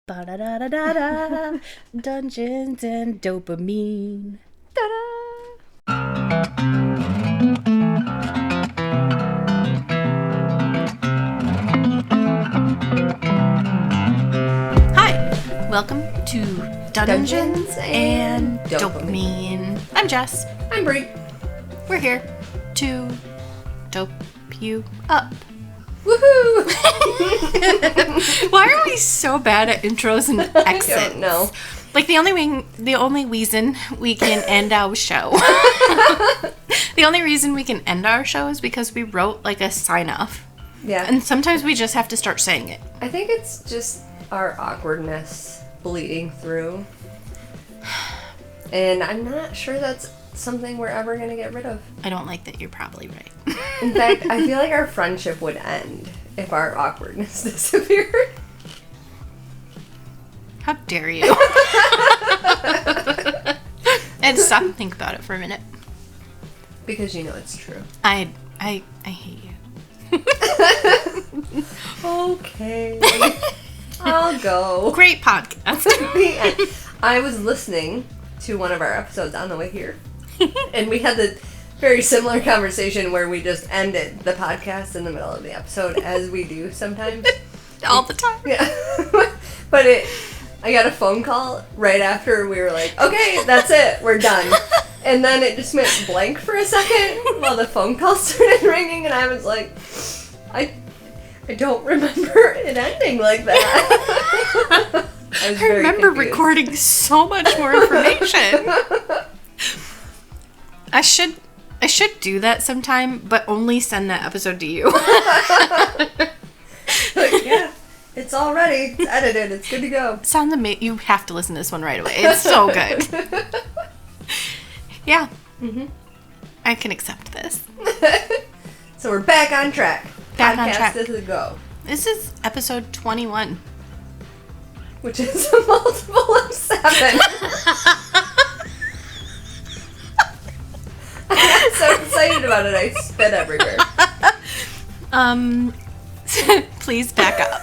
Ba-da-da-da-da-da. Dungeons and Dopamine. Ta-da! Hi, welcome to Dungeons and Dopamine. I'm Jess. I'm Brie. We're here to dope you up. Woohoo! Why are we so bad at intros and exits? I don't know. Like the only reason we can end our show. The only reason we can end our show is because we wrote like a sign off. Yeah. And sometimes we just have to start saying it. I think it's just our awkwardness bleeding through. And I'm not sure that's something we're ever going to get rid of. I don't like that. You're probably right. In fact, I feel like our friendship would end if our awkwardness disappeared. How dare you? And stop and think about it for a minute. Because you know it's true. I hate you. Okay. I'll go. Great podcast. I was listening to one of our episodes on the way here. And we had the very similar conversation where we just ended the podcast in the middle of the episode, as we do sometimes. All the time. Yeah. But I got a phone call right after we were like, okay, that's it, we're done. And then it just went blank for a second while the phone call started ringing, and I was like, I don't remember it ending like that. I remember recording so much more information. I should do that sometime, but only send that episode to you. Like, yeah, it's all ready. It's edited. It's good to go. Sounds amazing. You have to listen to this one right away. It's so good. Yeah. Mm-hmm. I can accept this. So we're back on track. Back on track. Podcast is a go. This is episode 21. Which is a multiple of 7. I got so excited about it, I spit everywhere. Please back up.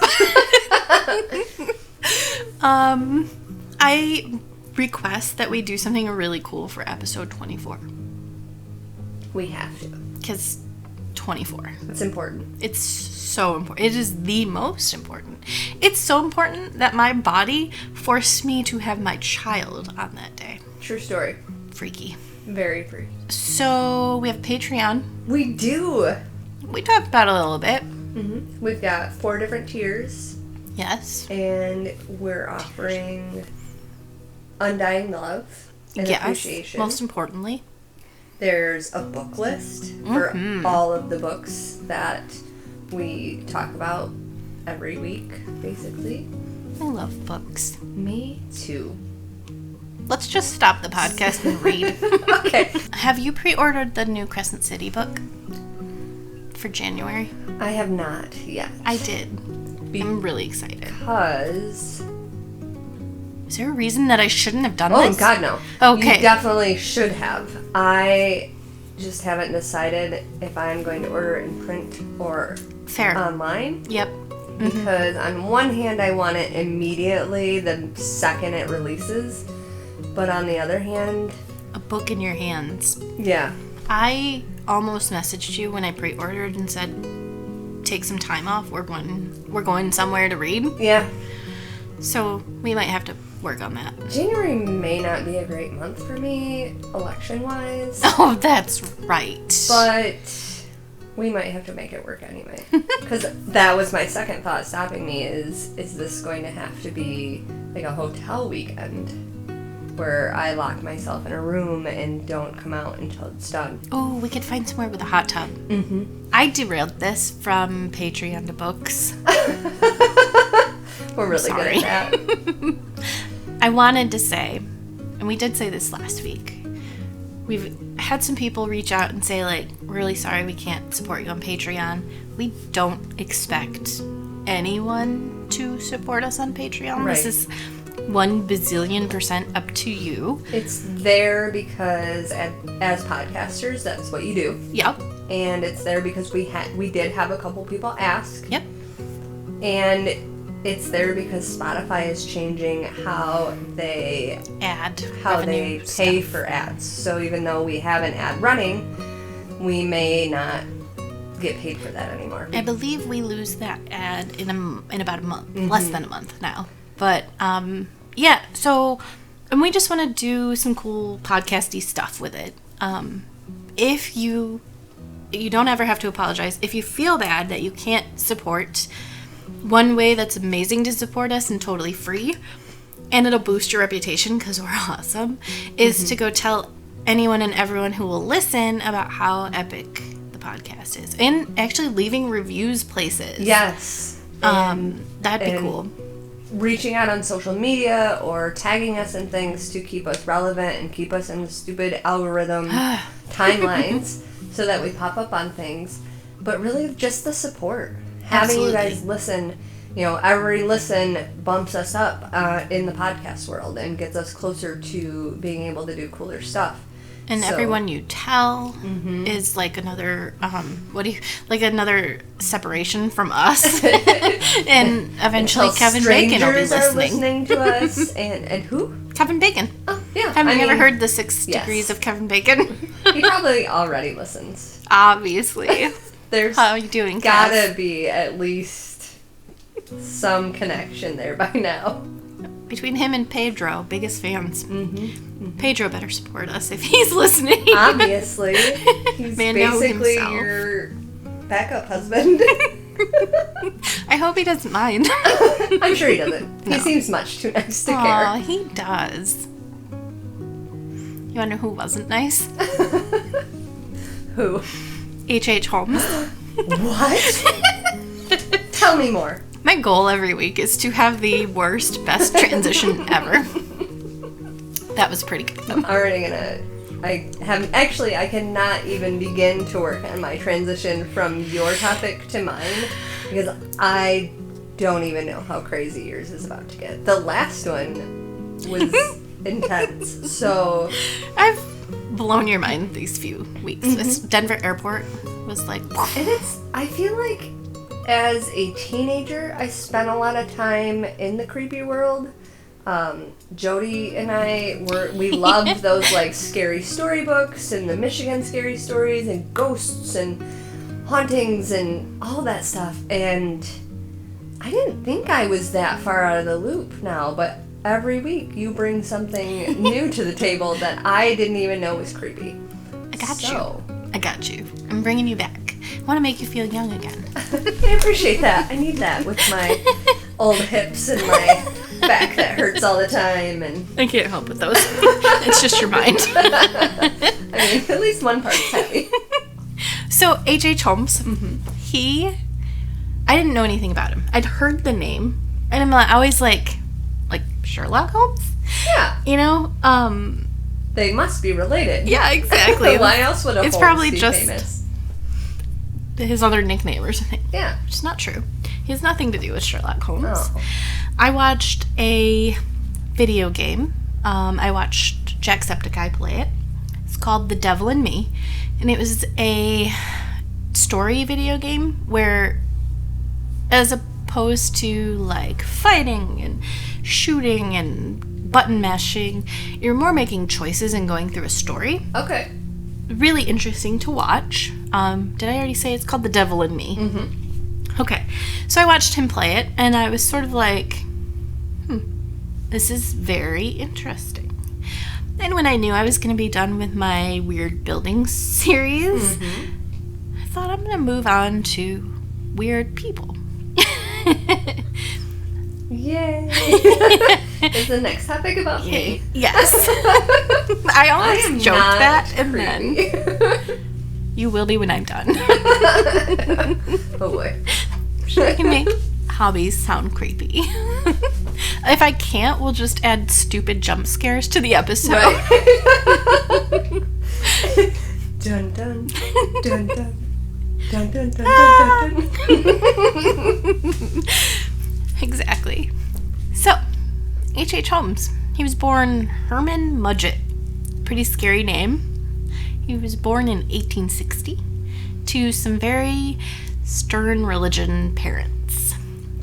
I request that we do something really cool for episode 24. We have to. Because 24. It's important. It's so important. It is the most important. It's so important that my body forced me to have my child on that day. True story. Freaky. Very freaky. So we have Patreon. We do. We talked about it a little bit. Mm-hmm. We've got 4 different tiers. Yes. And we're offering undying love and appreciation. Most importantly. There's a book list for all of the books that we talk about every week, basically. I love books. Me too. Let's just stop the podcast and read. Okay. Have you pre-ordered the new Crescent City book for January? I have not yet. I did. I'm really excited. Because... Is there a reason that I shouldn't have done Oh, this? God, no. Okay. You definitely should have. I just haven't decided if I'm going to order it in print or Fair. online. Yep. Because on one hand, I want it immediately the second it releases. But on the other hand... A book in your hands. Yeah. I almost messaged you when I pre-ordered and said, take some time off. We're going somewhere to read. Yeah. So we might have to work on that. January may not be a great month for me, election-wise. Oh, that's right. But we might have to make it work anyway. Because that was my second thought stopping me is this going to have to be like a hotel weekend where I lock myself in a room and don't come out until it's done? Oh, we could find somewhere with a hot tub. Mm-hmm. I derailed this from Patreon to books. We're really good at that. I wanted to say, and we did say this last week, we've had some people reach out and say, like, really sorry we can't support you on Patreon. We don't expect anyone to support us on Patreon. Right. This is 1 bazillion% up to you. It's there because as podcasters, that's what you do. Yep. And it's there because we did have a couple people ask. Yep. And it's there because Spotify is changing how they pay for ads. So even though we have an ad running, we may not get paid for that anymore. I believe we lose that ad in about a month, less than a month now. But yeah, so and we just want to do some cool podcasty stuff with it. If you don't ever have to apologize. If you feel bad that you can't support, one way that's amazing to support us and totally free, and it'll boost your reputation because we're awesome, is to go tell anyone and everyone who will listen about how epic the podcast is. And actually leaving reviews places. Yes. That'd be cool. Reaching out on social media or tagging us in things to keep us relevant and keep us in the stupid algorithm timelines so that we pop up on things. But really just the support. Having you guys listen, every listen bumps us up in the podcast world and gets us closer to being able to do cooler stuff. And everyone you tell is like another, another separation from us. And eventually Kevin Bacon will be listening. Strangers are listening to us. And who? Kevin Bacon. Oh, yeah. Have you ever heard the 6 degrees of Kevin Bacon? He probably already listens. Obviously. There's how are you doing, gotta be at least some connection there by now. Between him and Pedro, biggest fans. Pedro better support us if he's listening. Obviously. He's basically your backup husband. I hope he doesn't mind. I'm sure he doesn't. No. He seems much too nice to care. Oh, he does. You wonder who wasn't nice? Who? H.H. Holmes. What? Tell me more. My goal every week is to have the worst, best transition ever. That was pretty good. I'm already gonna... I cannot even begin to work on my transition from your topic to mine because I don't even know how crazy yours is about to get. The last one was intense, so... I've blown your mind these few weeks. This Denver airport was like... And I feel like as a teenager, I spent a lot of time in the creepy world. Jody and we loved those like scary storybooks and the Michigan scary stories and ghosts and hauntings and all that stuff. And I didn't think I was that far out of the loop now, but every week you bring something new to the table that I didn't even know was creepy. I got you. I'm bringing you back. I want to make you feel young again. I appreciate that. I need that with my old hips and my back that hurts all the time. And I can't help with those. It's just your mind. I mean, at least one part's heavy. So, H.H. Holmes, I didn't know anything about him. I'd heard the name, and I'm always like Sherlock Holmes? Yeah. They must be related. Yeah, exactly. Why else would a Holmes probably be just famous? His other nickname or something. Yeah. Which is not true. He has nothing to do with Sherlock Holmes. Oh. I watched a video game. I watched Jacksepticeye play it. It's called The Devil in Me. And it was a story video game where, as opposed to like fighting and shooting and button mashing, you're more making choices and going through a story. Okay. Really interesting to watch. Did I already say it's called The Devil in Me? Mm-hmm. Okay. So I watched him play it, and I was sort of like, this is very interesting. And when I knew I was going to be done with my weird building series, I thought I'm going to move on to weird people. Yay! Is the next topic about me? Yes. I almost joked that, and creepy. then you will be when I'm done. Oh boy. I can make hobbies sound creepy. If I can't, we'll just add stupid jump scares to the episode. Right. Dun dun dun dun dun dun dun dun dun. Exactly. So, H.H. Holmes. He was born Herman Mudgett. Pretty scary name. He was born in 1860 to some very stern religion parents.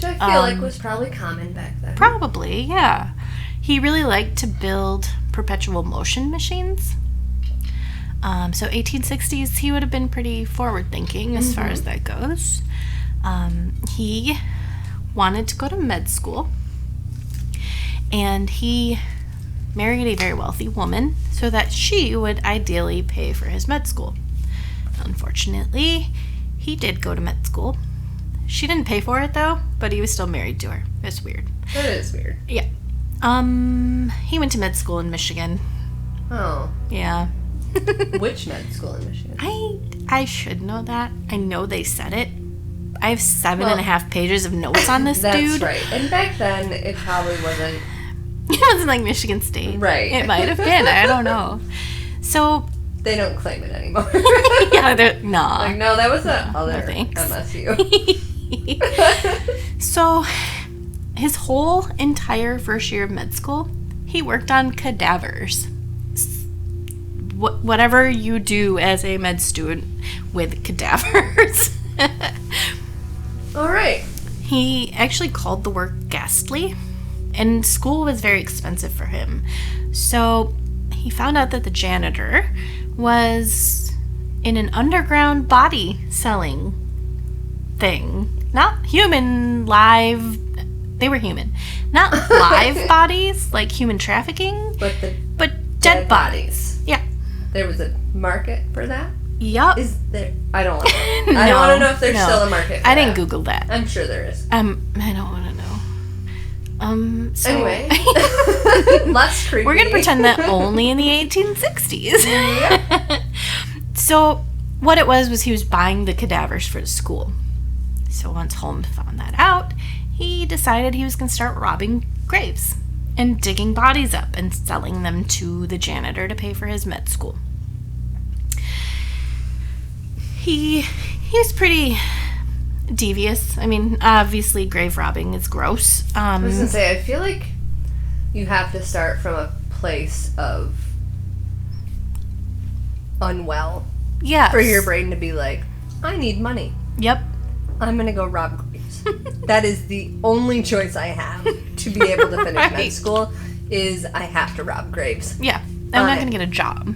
Which I feel like was probably common back then. Probably, yeah. He really liked to build perpetual motion machines. So 1860s, he would have been pretty forward-thinking as far as that goes. He wanted to go to med school, and he married a very wealthy woman so that she would ideally pay for his med school. Unfortunately, he did go to med school. She didn't pay for it, though, but he was still married to her. It's weird. That is weird. Yeah. He went to med school in Michigan. Oh. Yeah. Which med school in Michigan? I should know that. I know they said it. I have 7.5 pages of notes on this dude. That's right. And back then, it probably wasn't... It wasn't like Michigan State. Right. It might have been. I don't know. So... They don't claim it anymore. Yeah, no. Like, no, that was the other thanks. MSU. So, his whole entire first year of med school, he worked on cadavers. Whatever you do as a med student with cadavers. All right. He actually called the work ghastly, and school was very expensive for him. So he found out that the janitor was in an underground body selling thing. Not human, live. They were human. Not live bodies, like human trafficking, But dead bodies. Yeah. There was a market for that? Yup. Is there? I don't want to know. I don't want to know if there's still a market for I didn't that. Google that. I'm sure there is. I don't want to know. So Anyway. Less creepy. we're going to pretend that only in the 1860s. Yeah. So what it was he was buying the cadavers for the school. So once Holmes found that out, he decided he was going to start robbing graves and digging bodies up and selling them to the janitor to pay for his med school. He was pretty devious. I mean, obviously grave robbing is gross. I was going to say, I feel like you have to start from a place of unwell Yeah. for your brain to be like, I need money. Yep. I'm going to go rob graves. That is the only choice I have to be able to finish Right. med school is I have to rob graves. Yeah. I'm not going to get a job.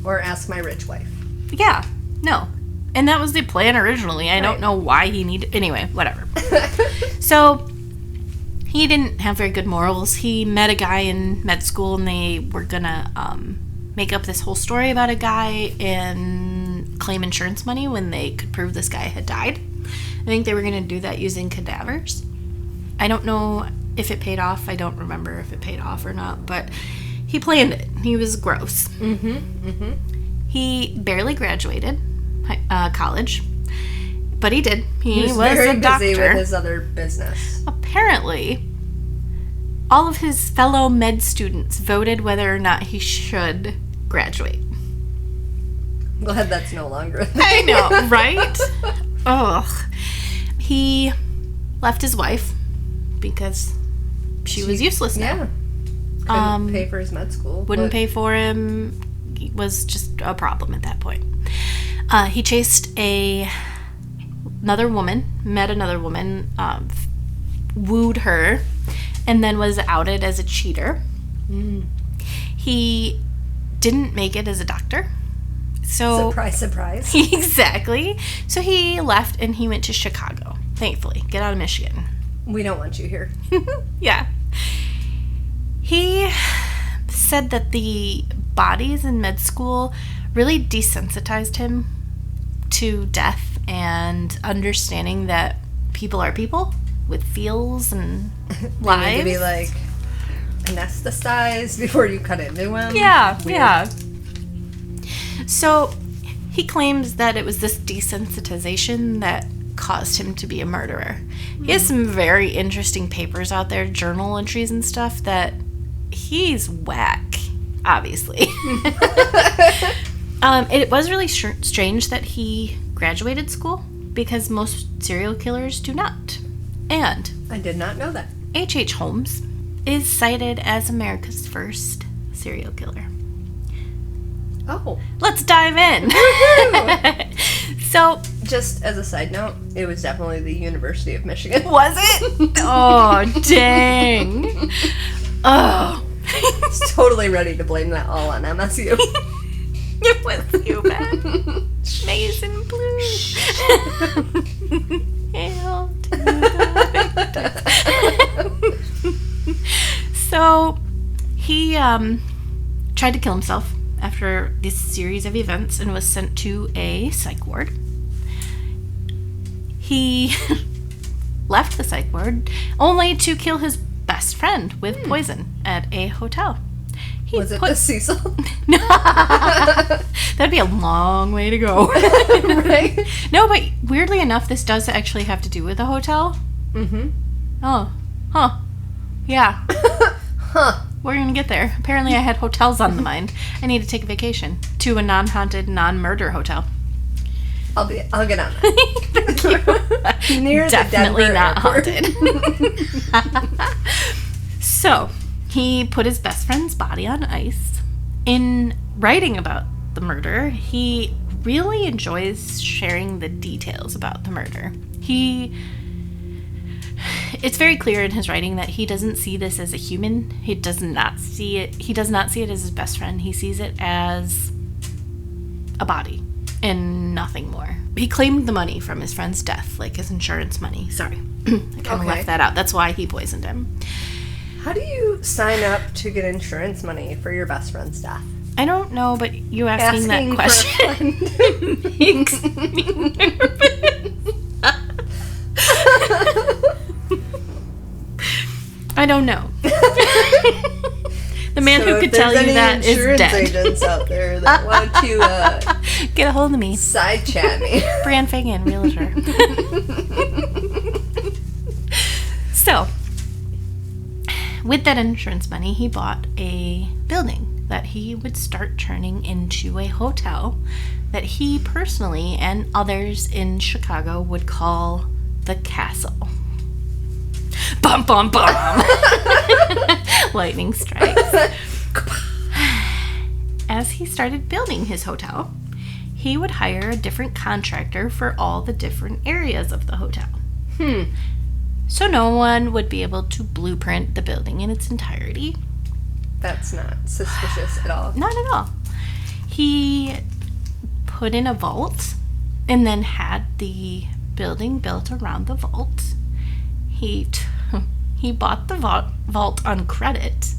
Or ask my rich wife. Yeah. No. And that was the plan originally. I don't know why he needed... Anyway, whatever. So, he didn't have very good morals. He met a guy in med school, and they were going to make up this whole story about a guy and claim insurance money when they could prove this guy had died. I think they were going to do that using cadavers. I don't know if it paid off. I don't remember if it paid off or not, but he planned it. He was gross. He barely graduated college, but he did. He was very a doctor. busy with his other business. Apparently, all of his fellow med students voted whether or not he should graduate. I'm glad that's no longer a thing. I know, right? Ugh. He left his wife because she was useless now. Yeah. Couldn't pay for his med school. Wouldn't pay for him. He was just a problem at that point. He chased another woman, met another woman, wooed her, and then was outed as a cheater. He didn't make it as a doctor. So Surprise, surprise. Exactly. So he left and he went to Chicago. Thankfully. Get out of Michigan. We don't want you here. Yeah. He said that the bodies in med school really desensitized him to death and understanding that people are people with feels and lives. You need to be like anesthetized before you cut into him. Yeah, Weird. yeah. So he claims that it was this desensitization that caused him to be a murderer. He has some very interesting papers out there, journal entries and stuff, that he's whack, obviously. It was really strange that he graduated school because most serial killers do not. And I did not know that. H.H. Holmes is cited as America's first serial killer. Oh. Let's dive in. So, Just as a side note, it was definitely the University of Michigan. was it? Oh, dang. Oh. It's totally ready to blame that all on MSU. It was you, man. Maize and blue. Hail to the victors. So, he tried to kill himself after this series of events and was sent to a psych ward. He left the psych ward only to kill his best friend with poison at a hotel. Was it the Cecil? No. That'd be a long way to go. Right? No, but weirdly enough, this does actually have to do with a hotel. Mm-hmm. Oh. Huh. Yeah. Huh. We're gonna get there. Apparently I had hotels on the mind. I need to take a vacation to a non-haunted, non-murder hotel. I'll get on that. Thank you. Near Definitely the Denver not airport. haunted. So, he put his best friend's body on ice. In writing about the murder, he really enjoys sharing the details about the murder. It's very clear in his writing that he doesn't see this as a human. He does not see it as his best friend. He sees it as a body and nothing more. He claimed the money from his friend's death, like his insurance money. Sorry. I kind of left that out. That's why he poisoned him. How do you sign up to get insurance money for your best friend's death? I don't know, but you asking that question makes me nervous. I don't know. The man who could tell you that is dead. Insurance agents out there that want to get a hold of me. Side chat me. Fran Fagan, realtor. So, with that insurance money, he bought a building that he would start turning into a hotel that he personally and others in Chicago would call the Castle. Bum, bum, bum. Lightning strikes. As he started building his hotel, he would hire a different contractor for all the different areas of the hotel. So no one would be able to blueprint the building in its entirety. That's not suspicious at all. Not at all. He put in a vault and then had the building built around the vault. He bought the vault on credit,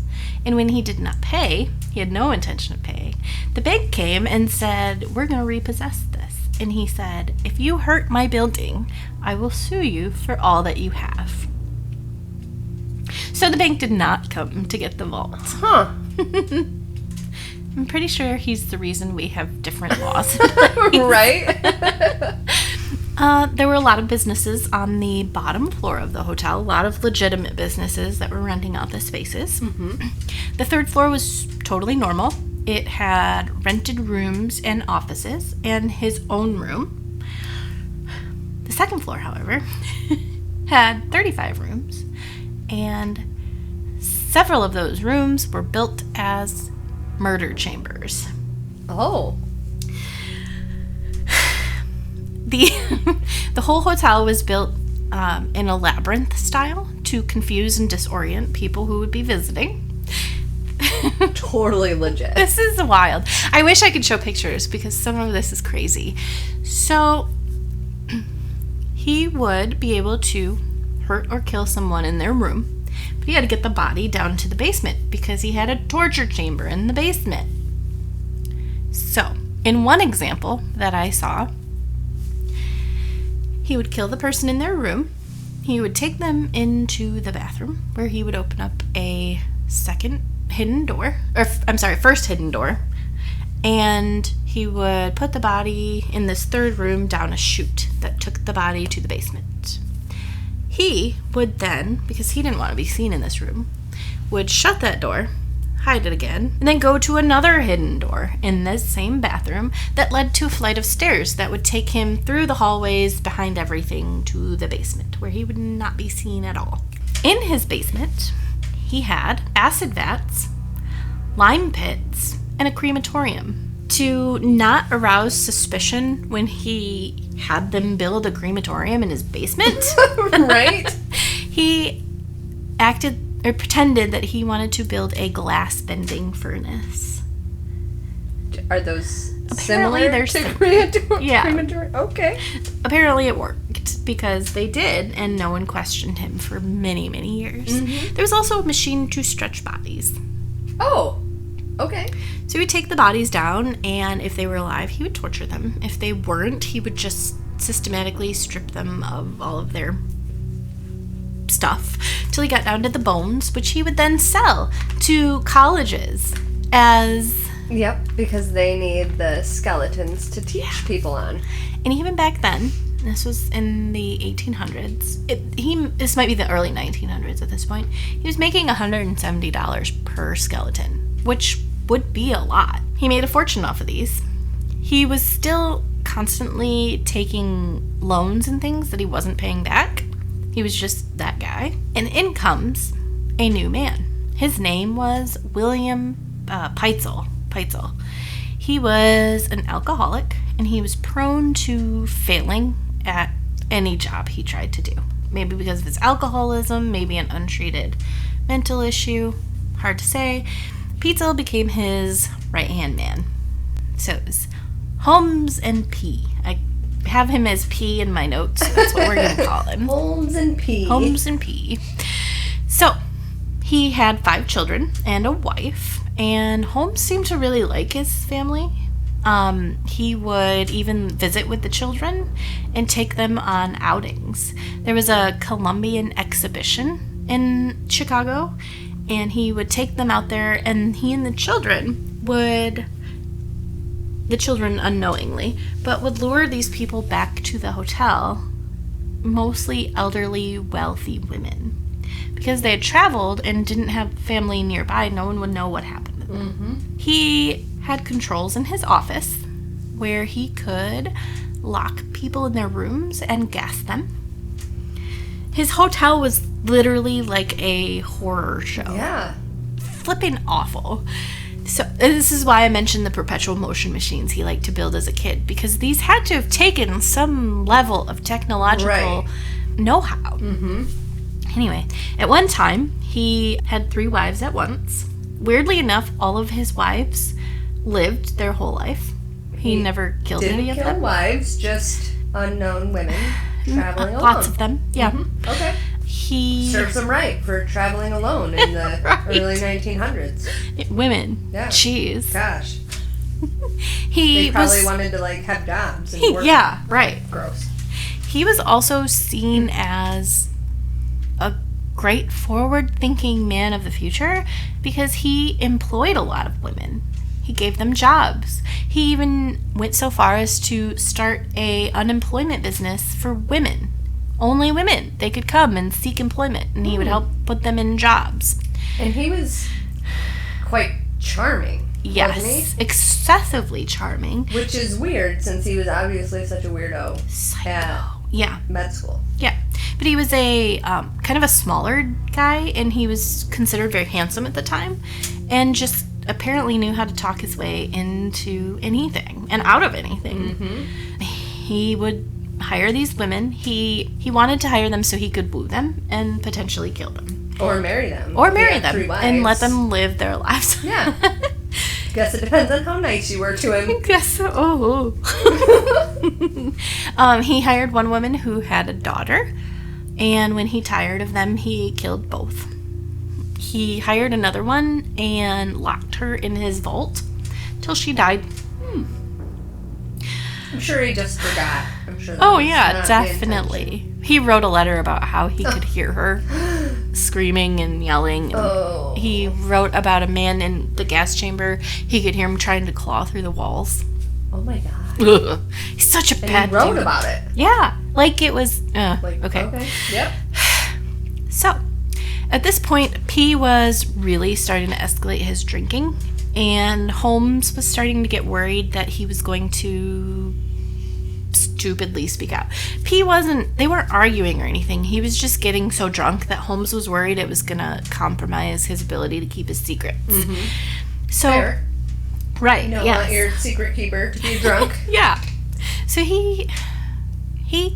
and when he did not pay, he had no intention of paying, the bank came and said, "We're going to repossess this." And he said, "If you hurt my building, I will sue you for all that you have." So the bank did not come to get the vault. Huh. I'm pretty sure he's the reason we have different laws. Right? There were a lot of businesses on the bottom floor of the hotel, a lot of legitimate businesses that were renting out the spaces. Mm-hmm. The third floor was totally normal. It had rented rooms and offices and his own room. The second floor, however, had 35 rooms, and several of those rooms were built as murder chambers. Oh. The whole hotel was built in a labyrinth style to confuse and disorient people who would be visiting. Totally legit. This is wild. I wish I could show pictures because some of this is crazy. So he would be able to hurt or kill someone in their room, but he had to get the body down to the basement because he had a torture chamber in the basement. So, in one example that I saw, he would kill the person in their room. He would take them into the bathroom where he would open up a first hidden door, and he would put the body in this third room down a chute that took the body to the basement. He would then, because he didn't want to be seen in this room, would shut that door, hide it again, and then go to another hidden door in this same bathroom that led to a flight of stairs that would take him through the hallways behind everything to the basement, where he would not be seen at all. In his basement, he had acid vats, lime pits, and a crematorium To not arouse suspicion when he had them build a crematorium in his basement, Right? he acted or pretended that he wanted to build a glass bending furnace. Are those Apparently similar they're to sim- Yeah. crematory? Okay. Apparently it worked because they did, and no one questioned him for many, many years. Mm-hmm. There was also a machine to stretch bodies. Oh, okay. So he would take the bodies down, and if they were alive, he would torture them. If they weren't, he would just systematically strip them of all of their stuff till he got down to the bones, which he would then sell to colleges as... Yep, because they need the skeletons to teach people on. And even back then, this was in the 1800s, this might be the early 1900s at this point, he was making $170 per skeleton, which would be a lot. He made a fortune off of these. He was still constantly taking loans and things that he wasn't paying back. He was just that guy. And in comes a new man. His name was William Peitzel. He was an alcoholic, and he was prone to failing at any job he tried to do. Maybe because of his alcoholism, maybe an untreated mental issue. Hard to say. Peitzel became his right-hand man. So it was Holmes and P. I have him as P in my notes, so that's what we're going to call him. Holmes and P. Holmes and P. So, he had 5 children and a wife, and Holmes seemed to really like his family. He would even visit with the children and take them on outings. There was a Columbian exhibition in Chicago, and he would take them out there, and he and the children unknowingly, but would lure these people back to the hotel, mostly elderly, wealthy women. Because they had traveled and didn't have family nearby, no one would know what happened to them. Mm-hmm. He had controls in his office where he could lock people in their rooms and gas them. His hotel was literally like a horror show. Yeah. Flippin' awful. So this is why I mentioned the perpetual motion machines he liked to build as a kid, because these had to have taken some level of technological know-how. Mm-hmm. Anyway, at one time, he had 3 wives at once. Weirdly enough, all of his wives lived their whole life. He never killed any of them. Didn't kill wives, just unknown women traveling alone. Lots of them, yeah. Mm-hmm. Okay. He serves them right for traveling alone in the right. early 1900s. Women. Yeah. Jeez. Gosh. They probably wanted to have jobs and work. Yeah, right. Gross. He was also seen as a great forward-thinking man of the future because he employed a lot of women. He gave them jobs. He even went so far as to start a unemployment business for women. Only women. They could come and seek employment, and he would help put them in jobs. And he was quite charming. Yes, wasn't he? Excessively charming. Which is weird, since he was obviously such a weirdo at med school. Yeah, but he was a kind of a smaller guy, and he was considered very handsome at the time, and just apparently knew how to talk his way into anything and out of anything. Mm-hmm. He would hire these women. He wanted to hire them so he could woo them and potentially kill them. Or marry them. Or marry them and let them live their lives. Yeah. Guess it depends on how nice you were to him. Guess so. He hired one woman who had a daughter, and when he tired of them, he killed both. He hired another one and locked her in his vault till she died. I'm sure he just forgot. I'm sure. Oh yeah, definitely. He wrote a letter about how he could hear her screaming and yelling. And he wrote about a man in the gas chamber. He could hear him trying to claw through the walls. Oh my god. Ugh. He's such a bad dude. And he wrote about it. Yeah, like it was. Okay. Yep. So, at this point, P was really starting to escalate his drinking, and Holmes was starting to get worried that he was going to stupidly speak out. They weren't arguing or anything. He was just getting so drunk that Holmes was worried it was going to compromise his ability to keep his secrets. Mm-hmm. So, fair. Right, You don't yes. want your secret keeper to be drunk. Yeah. So he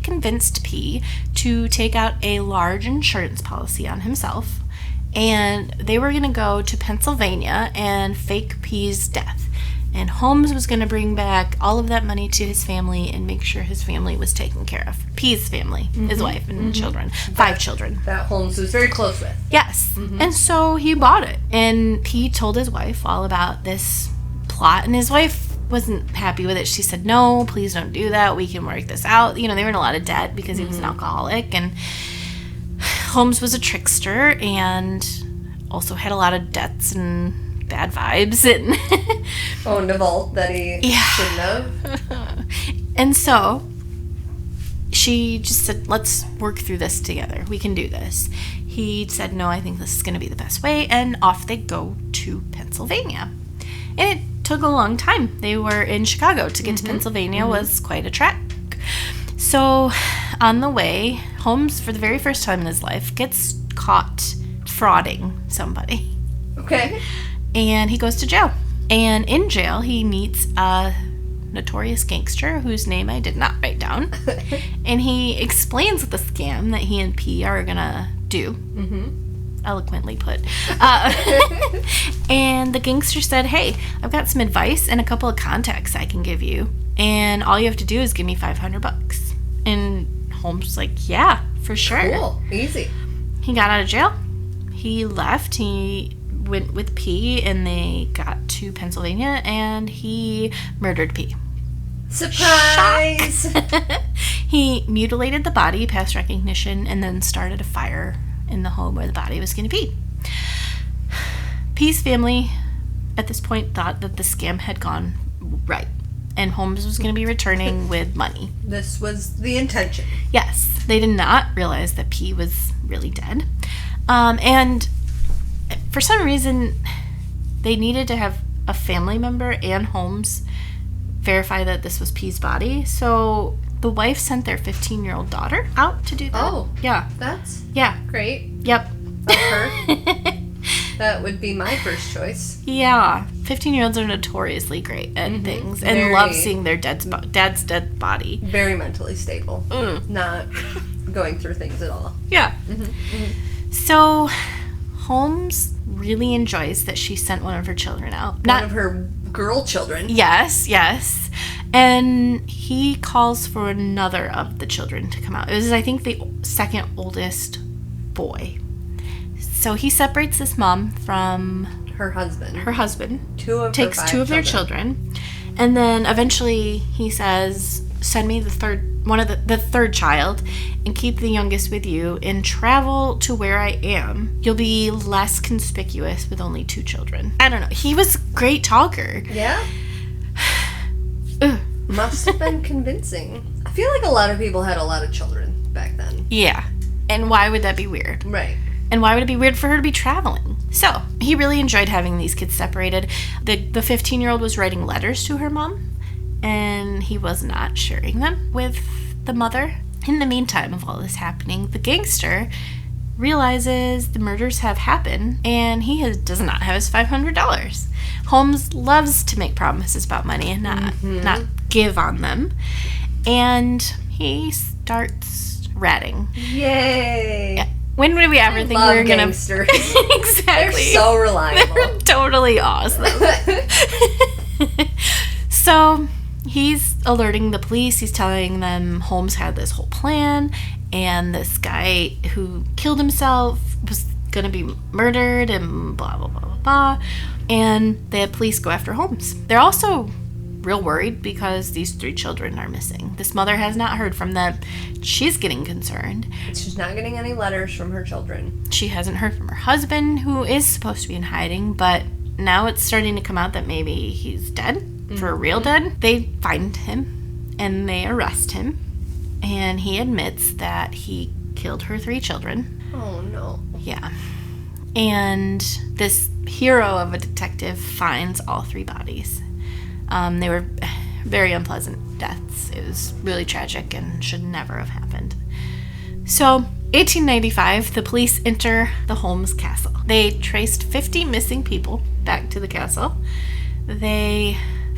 convinced P to take out a large insurance policy on himself, and they were going to go to Pennsylvania and fake P's death. And Holmes was going to bring back all of that money to his family and make sure his family was taken care of. P's family, his wife and children. 5 children. That Holmes was very close with. Yes. And so he bought it. And P told his wife all about this plot. And his wife wasn't happy with it. She said, no, please don't do that. We can work this out. You know, they were in a lot of debt because he was an alcoholic. And Holmes was a trickster and also had a lot of debts and bad vibes and owned a vault that he shouldn't have. And so she just said, let's work through this together. We can do this. He said, no, I think this is going to be the best way. And off they go to Pennsylvania. And it took a long time. They were in Chicago. To get to Pennsylvania was quite a trek. So on the way, Holmes, for the very first time in his life, gets caught frauding somebody. Okay. And he goes to jail. And in jail, he meets a notorious gangster whose name I did not write down. And he explains the scam that he and P are going to do. Eloquently put. And the gangster said, hey, I've got some advice and a couple of contacts I can give you. And all you have to do is give me $500. And Holmes was like, yeah, for sure. Cool. Easy. He got out of jail. He left. He went with P and they got to Pennsylvania and he murdered P. Surprise! He mutilated the body past recognition and then started a fire in the home where the body was going to be. P's family at this point thought that the scam had gone right and Holmes was going to be returning with money. This was the intention. Yes, they did not realize that P was really dead. And for some reason, they needed to have a family member and Holmes verify that this was P's body. So the wife sent their 15-year-old daughter out to do that. Oh. Yeah. That's Yeah. great. Yep. Of her. That would be my first choice. Yeah. 15-year-olds are notoriously great at things and Very. love seeing their dad's dead body. Very mentally stable. Not going through things at all. Yeah. So Holmes really enjoys that she sent one of her children out. One of her girl children. Yes. And he calls for another of the children to come out. It was, I think, the second oldest boy. So he separates this mom from Her husband. takes 2 of their children. And then eventually he says, send me the third child and keep the youngest with you and travel to where I am. You'll be less conspicuous with only 2 children. I don't know. He was a great talker. Yeah? Must have been convincing. I feel like a lot of people had a lot of children back then. Yeah. And why would that be weird? Right. And why would it be weird for her to be traveling? So, he really enjoyed having these kids separated. The 15-year-old was writing letters to her mom, and he was not sharing them with the mother. In the meantime of all this happening, the gangster realizes the murders have happened, and he does not have his $500. Holmes loves to make promises about money and not give on them. And he starts ratting. Yay! Yeah. When would we ever think we were going to... Gangsters. Exactly. They're so reliable. They're totally awesome. So he's alerting the police. He's telling them Holmes had this whole plan and this guy who killed himself was going to be murdered and blah, blah, blah, blah, blah. And the police go after Holmes. They're also real worried because these 3 children are missing. This mother has not heard from them. She's getting concerned. She's not getting any letters from her children. She hasn't heard from her husband, who is supposed to be in hiding, but now it's starting to come out that maybe he's dead, for real dead. They find him and they arrest him, and he admits that he killed her 3 children. Oh no. Yeah. And this hero of a detective finds all 3 bodies. They were very unpleasant deaths. It was really tragic and should never have happened. So, 1895, the police enter the Holmes castle. They traced 50 missing people back to the castle. They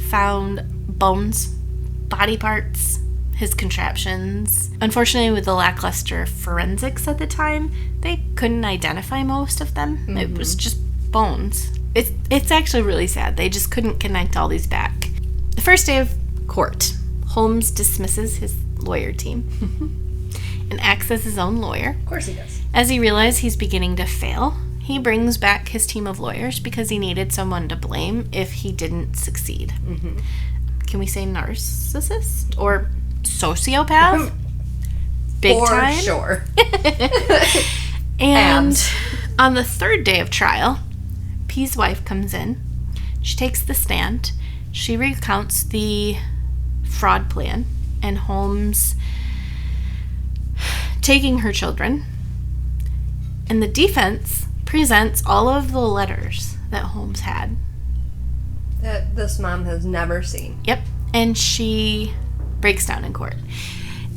found bones, body parts, his contraptions. Unfortunately, with the lackluster forensics at the time, they couldn't identify most of them. Mm-hmm. It was just bones. It's actually really sad. They just couldn't connect all these back. The first day of court, Holmes dismisses his lawyer team and acts as his own lawyer. Of course he does. As he realizes he's beginning to fail, he brings back his team of lawyers because he needed someone to blame if he didn't succeed. Mm-hmm. Can we say narcissist or sociopath? Big For time? For sure. And on the third day of trial, P's wife comes in. She takes the stand. She recounts the fraud plan and Holmes taking her children. And the defense presents all of the letters that Holmes had. That this mom has never seen. Yep. And she breaks down in court.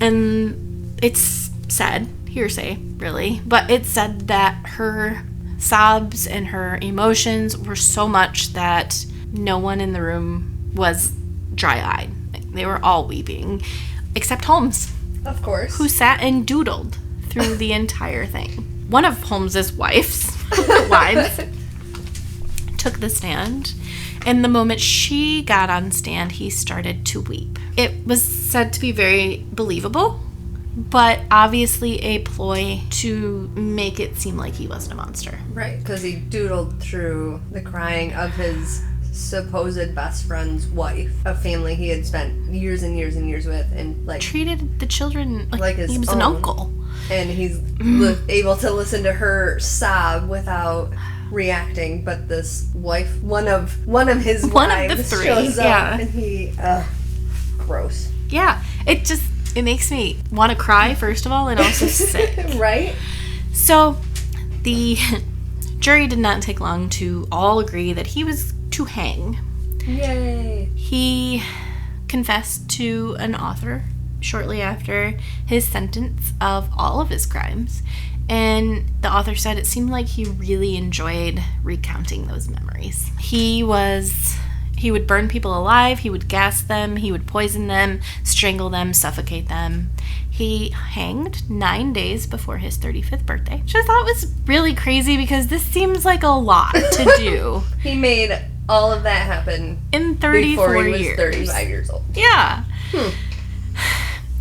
And it's said, hearsay, really, but it's said that her sobs and her emotions were so much that no one in the room was dry-eyed. They were all weeping, except Holmes. Of course. Who sat and doodled through the entire thing. One of Holmes's wives took the stand, and the moment she got on stand, he started to weep. It was said to be very believable, but obviously a ploy to make it seem like he wasn't a monster. Right, because he doodled through the crying of his supposed best friend's wife, a family he had spent years and years and years with, and treated the children like his he was own. an uncle. And he's able to listen to her sob without reacting, but this wife, one of his wives, the three, shows up, yeah. And he, gross. Yeah, it makes me want to cry, first of all, and also sick. Right? So, the jury did not take long to all agree that he was to hang. Yay. He confessed to an author shortly after his sentence of all of his crimes. And the author said it seemed like he really enjoyed recounting those memories. He would burn people alive, he would gas them, he would poison them, strangle them, suffocate them. He hanged 9 days before his 35th birthday, which I thought was really crazy because this seems like a lot to do. He made all of that happen in 34 before he was years. 35 years old. Yeah.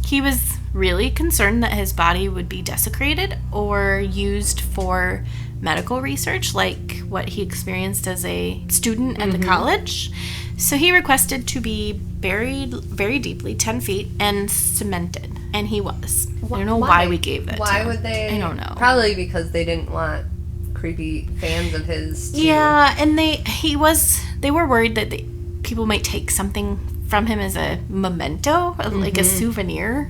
He was really concerned that his body would be desecrated or used for medical research, like what he experienced as a student at the college. So he requested to be buried very deeply, 10 feet, and cemented. And he was. I don't know why we gave that to him. Why would they? I don't know. Probably because they didn't want creepy fans of his to... Yeah, and they were worried that people might take something from him as a memento, like a souvenir.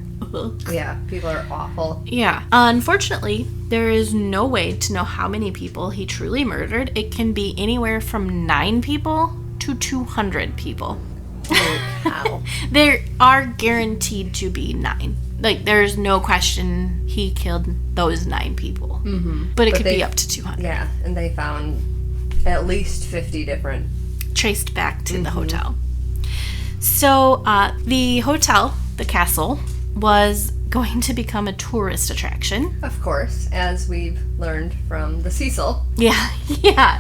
Yeah, people are awful. Yeah. Unfortunately, there is no way to know how many people he truly murdered. It can be anywhere from 9 people to 200 people. Oh, wow. There are guaranteed to be 9. Like, there's no question he killed those 9 people. Mm-hmm. But it could be up to 200. Yeah, and they found at least 50 different. Traced back to the hotel. So, the hotel, the castle, was going to become a tourist attraction. Of course, as we've learned from the Cecil. Yeah.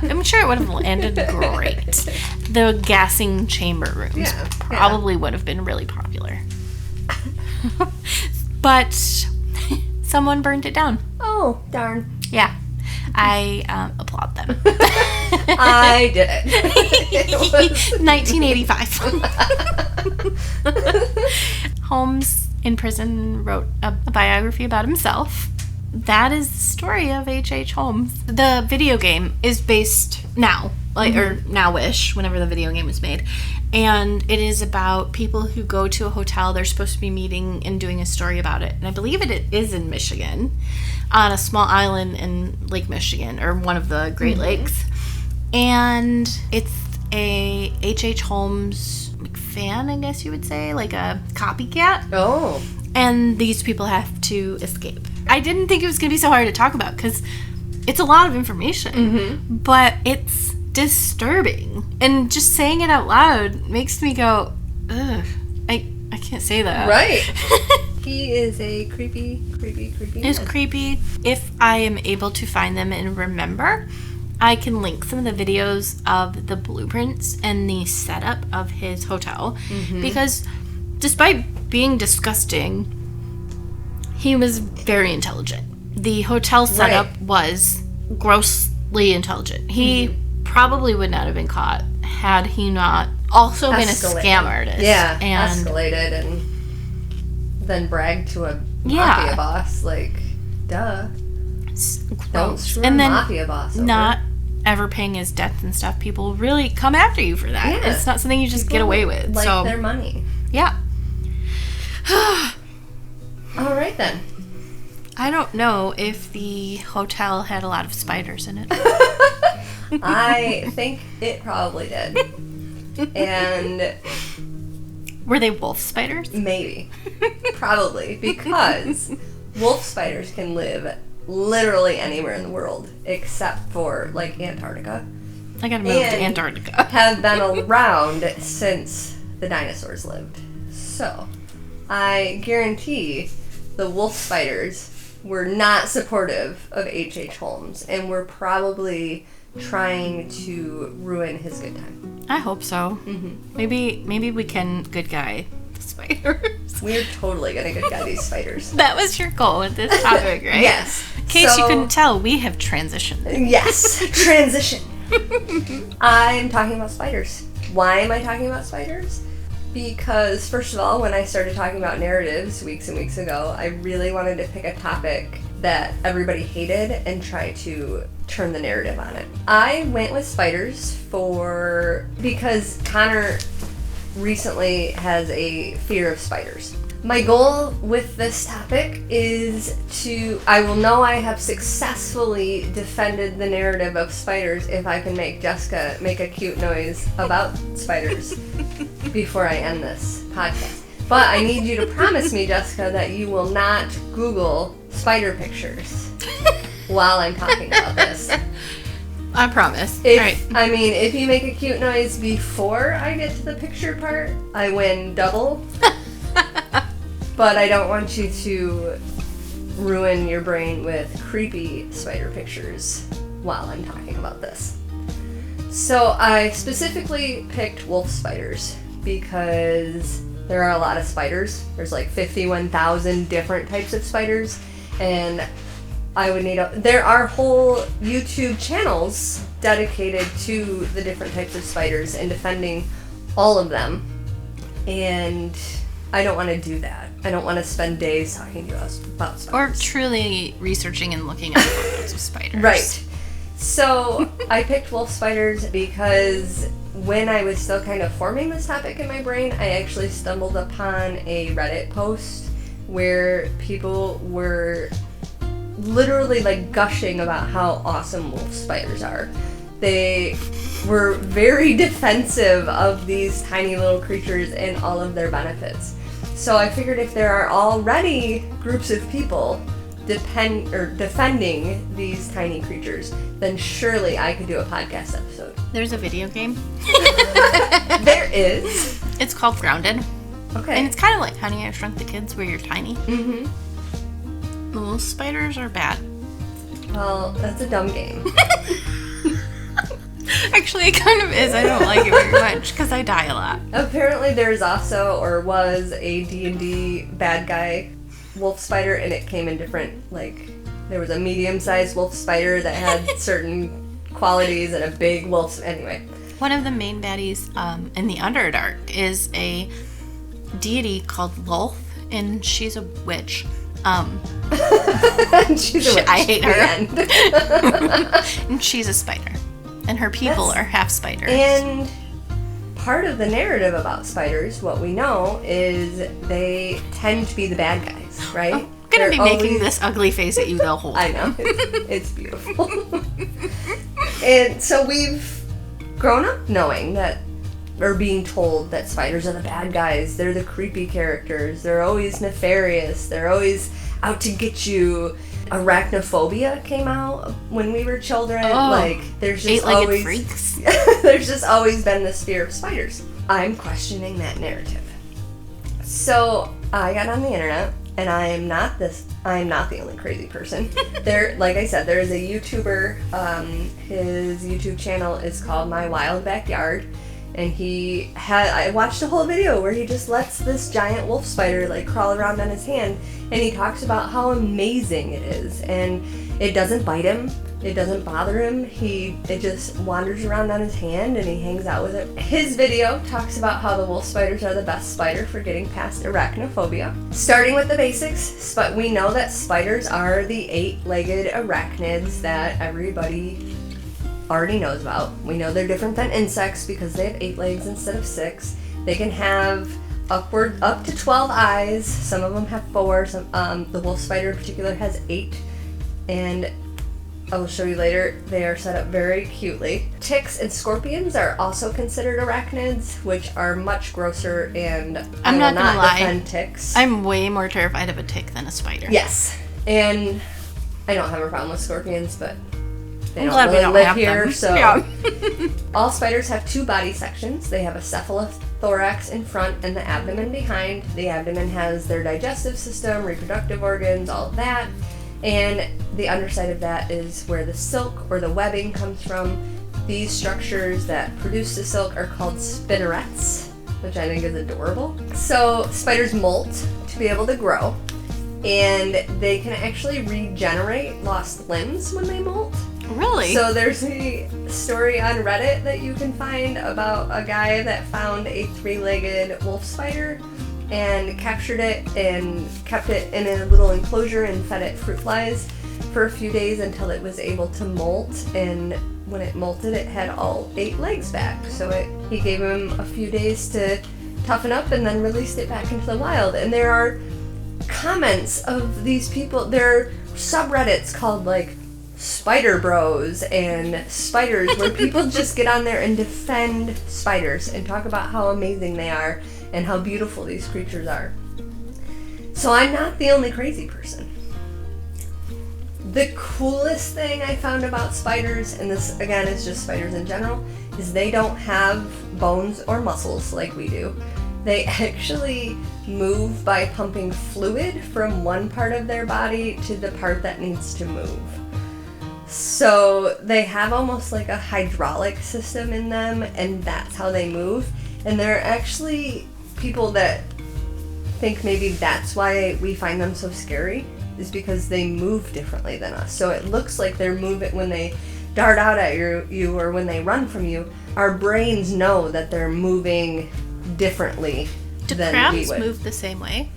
I'm sure it would have ended great. The gassing chamber rooms probably would have been really popular. But someone burned it down. Oh, darn. Yeah. I applaud them. I did it. 1985. Holmes, in prison, wrote a biography about himself. That is the story of H.H. Holmes. The video game is based now, or now-ish, whenever the video game was made. And it is about people who go to a hotel. They're supposed to be meeting and doing a story about it. And I believe it is in Michigan, on a small island in Lake Michigan, or one of the Great Lakes. And it's a H.H. Holmes fan, I guess you would say, like a copycat. Oh. And these people have to escape. I didn't think it was going to be so hard to talk about because it's a lot of information. But it's disturbing. And just saying it out loud makes me go, ugh, I can't say that. Right. He is a creepy It's man. creepy. If I am able to find them and remember, I can link some of the videos of the blueprints and the setup of his hotel. Because despite being disgusting, he was very intelligent. The hotel setup was grossly intelligent. He probably would not have been caught had he not also been a scam artist. Yeah, and escalated and then bragged to a mafia boss. Like, duh. Don't screw and a then mafia boss over. Not ever paying his debts and stuff. People really come after you for that. Yeah. It's not something you just get away with. Like so their money. yeah. All right then. I don't know if the hotel had a lot of spiders in it. I think it probably did. And Were they wolf spiders? maybe. Probably. Because wolf spiders can live literally anywhere in the world except for, like, Antarctica. I gotta move to Antarctica. Have been around since the dinosaurs lived. So, I guarantee the wolf spiders were not supportive of H.H. Holmes and were probably trying to ruin his good time. I hope so. Maybe we can good guy the spiders. We're totally gonna good guy these spiders. That was your goal with this topic, right? Yes. In case you couldn't tell, we have transitioned. Yes. Transition. I'm talking about spiders. Why am I talking about spiders? Because, first of all, when I started talking about narratives weeks and weeks ago, I really wanted to pick a topic that everybody hated and try to turn the narrative on it. I went with spiders because Connor recently has a fear of spiders. My goal with this topic is I will know I have successfully defended the narrative of spiders if I can make Jessica make a cute noise about spiders before I end this podcast. But I need you to promise me, Jessica, that you will not Google spider pictures while I'm talking about this. I promise. If you make a cute noise before I get to the picture part, I win double. But I don't want you to ruin your brain with creepy spider pictures while I'm talking about this. So I specifically picked wolf spiders because there are a lot of spiders. There's like 51,000 different types of spiders, and I would need there are whole YouTube channels dedicated to the different types of spiders and defending all of them. And I don't want to do that. I don't want to spend days talking to us about spiders. Or truly researching and looking at photos of spiders. Right. So I picked wolf spiders because when I was still kind of forming this topic in my brain, I actually stumbled upon a Reddit post where people were literally like gushing about how awesome wolf spiders are. They were very defensive of these tiny little creatures and all of their benefits. So I figured if there are already groups of people defending these tiny creatures, then surely I could do a podcast episode. There's a video game. There is. It's called Grounded. Okay. And it's kind of like Honey, I Shrunk the Kids, where you're tiny. Mm-hmm. The little spiders are bad. Well, that's a dumb game. Actually, it kind of is. I don't like it very much because I die a lot. Apparently there's also, or was, a D&D bad guy wolf spider, and it came in different, like, there was a medium-sized wolf spider that had certain qualities and a big wolf, anyway. One of the main baddies in the Underdark is a deity called Lolth, and she's a witch. She's a witch. I hate her. The end. And she's a spider. And her people are half spiders. And part of the narrative about spiders, what we know, is they tend to be the bad guys, right? I'm going to be making this ugly face at you the whole I time. know. It's beautiful. And so we've grown up knowing that, or being told that spiders are the bad guys. They're the creepy characters. They're always nefarious. They're always out to get you. arachnophobia came out when we were children. Oh, like, there's just eight-legged always freaks. there's just always been this fear of spiders. I'm questioning that narrative. So I got on the internet, and I'm not the only crazy person. There, like I said, there is a YouTuber. His YouTube channel is called My Wild Backyard, and I watched a whole video where he just lets this giant wolf spider like crawl around on his hand, and he talks about how amazing it is, and it doesn't bite him. It doesn't bother him. It just wanders around on his hand and he hangs out with it. His video talks about how the wolf spiders are the best spider for getting past arachnophobia. Starting with the basics, but we know that spiders are the 8-legged arachnids that everybody already knows about. We know they're different than insects because they have 8 legs instead of 6. They can have up to 12 eyes. Some of them have 4. The wolf spider in particular has 8, and I will show you later. They are set up very cutely. Ticks and scorpions are also considered arachnids, which are much grosser, and I'm not gonna lie. defend ticks. I'm way more terrified of a tick than a spider. Yes, and I don't have a problem with scorpions, but they I'm don't glad we really don't live have here. them. So Yeah. all spiders have 2 body sections. They have a cephalothorax in front and the abdomen behind. The abdomen has their digestive system, reproductive organs, all of that. And the underside of that is where the silk or the webbing comes from. These structures that produce the silk are called spinnerets, which I think is adorable. So spiders molt to be able to grow, and they can actually regenerate lost limbs when they molt. Really? So there's a story on Reddit that you can find about a guy that found a 3-legged wolf spider and captured it and kept it in a little enclosure and fed it fruit flies for a few days until it was able to molt. And when it molted, it had all 8 legs back. So he gave him a few days to toughen up and then released it back into the wild. And there are comments of these people. There are subreddits called like Spider Bros and Spiders where people just get on there and defend spiders and talk about how amazing they are and how beautiful these creatures are. So I'm not the only crazy person. The coolest thing I found about spiders, and this again is just spiders in general, is they don't have bones or muscles like we do. They actually move by pumping fluid from one part of their body to the part that needs to move. So they have almost like a hydraulic system in them, and that's how they move. And there are actually people that think maybe that's why we find them so scary, is because they move differently than us. So it looks like they're moving when they dart out at you or when they run from you. Our brains know that they're moving differently Do than we crabs would. move the same way?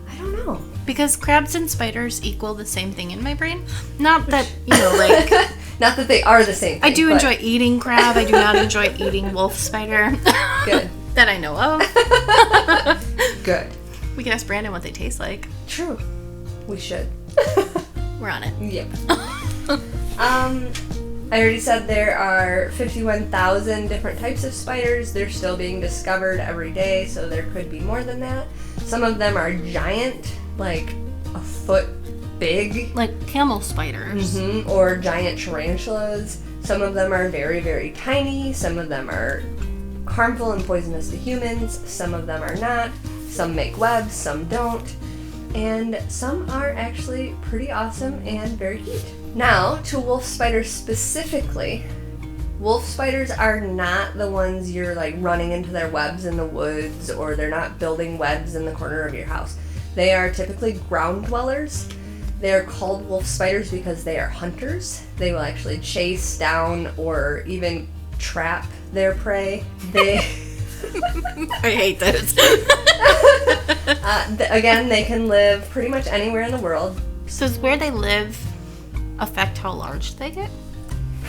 I don't know. Because crabs and spiders equal the same thing in my brain. Not that, like... Not that they are the same thing. I do but enjoy eating crab. I do not enjoy eating wolf spider. Good. That I know of. Good. We can ask Brandon what they taste like. True. We should. We're on it. Yep. I already said there are 51,000 different types of spiders. They're still being discovered every day, so there could be more than that. Some of them are giant, like a foot big. Like camel spiders. Mm-hmm. Or giant tarantulas. Some of them are very, very tiny. Some of them are harmful and poisonous to humans. Some of them are not. Some make webs, some don't. And some are actually pretty awesome and very cute. Now, to wolf spiders specifically, wolf spiders are not the ones you're like running into their webs in the woods, or they're not building webs in the corner of your house. They are typically ground dwellers. They are called wolf spiders because they are hunters. They will actually chase down or even trap their prey. They... I hate this. Again, they can live pretty much anywhere in the world. So does where they live affect how large they get?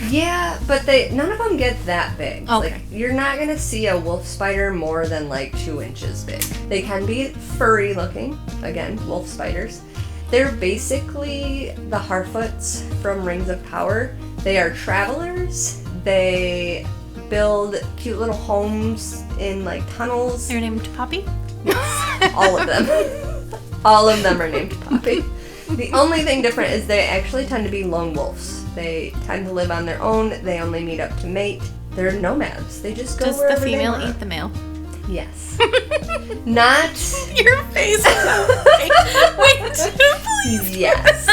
Yeah, but none of them get that big. Okay. Like, you're not gonna see a wolf spider more than like 2 inches big. They can be furry looking. Again, wolf spiders. They're basically the Harfoots from Rings of Power. They are travelers. They build cute little homes in like tunnels. They're named Poppy? Yes, all of them. All of them are named Poppy. The only thing different is they actually tend to be lone wolves. They tend to live on their own. They only meet up to mate. They're nomads. They just go wherever they want. Does the female eat the male? Yes. Not... Your face is okay. Wait, please. Yes.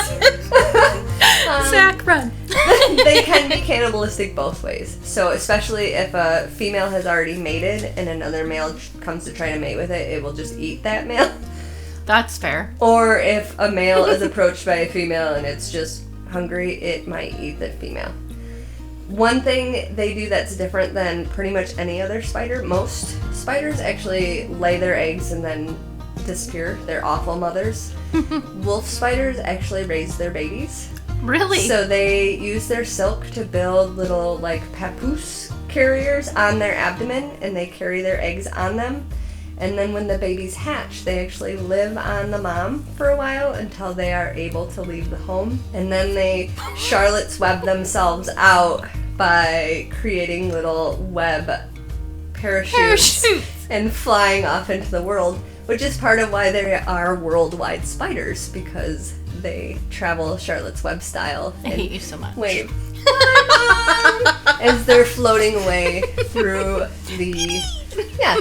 Zach, run. They can be cannibalistic both ways. So especially if a female has already mated and another male comes to try to mate with it, it will just eat that male. That's fair. Or if a male is approached by a female and it's just hungry, it might eat the female. One thing they do that's different than pretty much any other spider, most spiders actually lay their eggs and then disappear. They're awful mothers. Wolf spiders actually raise their babies. Really? So they use their silk to build little like papoose carriers on their abdomen, and they carry their eggs on them. And then when the babies hatch, they actually live on the mom for a while until they are able to leave the home. And then they Charlotte's web themselves out by creating little web parachutes and flying off into the world, which is part of why they are worldwide spiders, because they travel Charlotte's Web style. I hate you so much. Wait. As they're floating away through the... Yeah.